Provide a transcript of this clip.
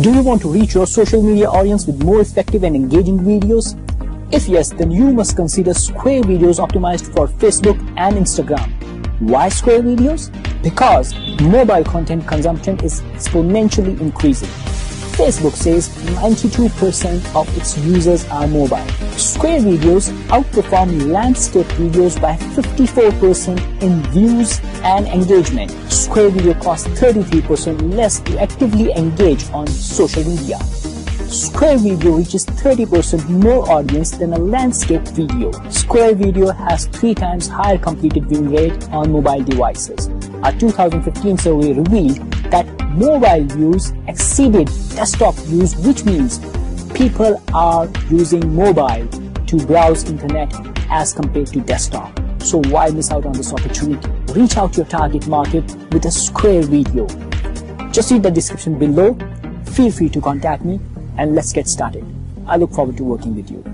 Do you want to reach your social media audience with more effective and engaging videos? If yes, then you must consider Square Videos optimized for Facebook and Instagram. Why Square Videos? Because mobile content consumption is exponentially increasing. Facebook says 92% of its users are mobile. Square Videos outperform landscape videos by 54% in views and engagement. Square Video costs 33% less to actively engage on social media. Square Video reaches 30% more audience than a landscape video. Square Video has 3 times higher completed viewing rate on mobile devices. A 2015 survey revealed that mobile views exceeded desktop views, which means people are using mobile to browse internet as compared to desktop. So why miss out on this opportunity? Reach out to your target market with a Square Video. Just read the description below. Feel free to contact me and let's get started. I look forward to working with you.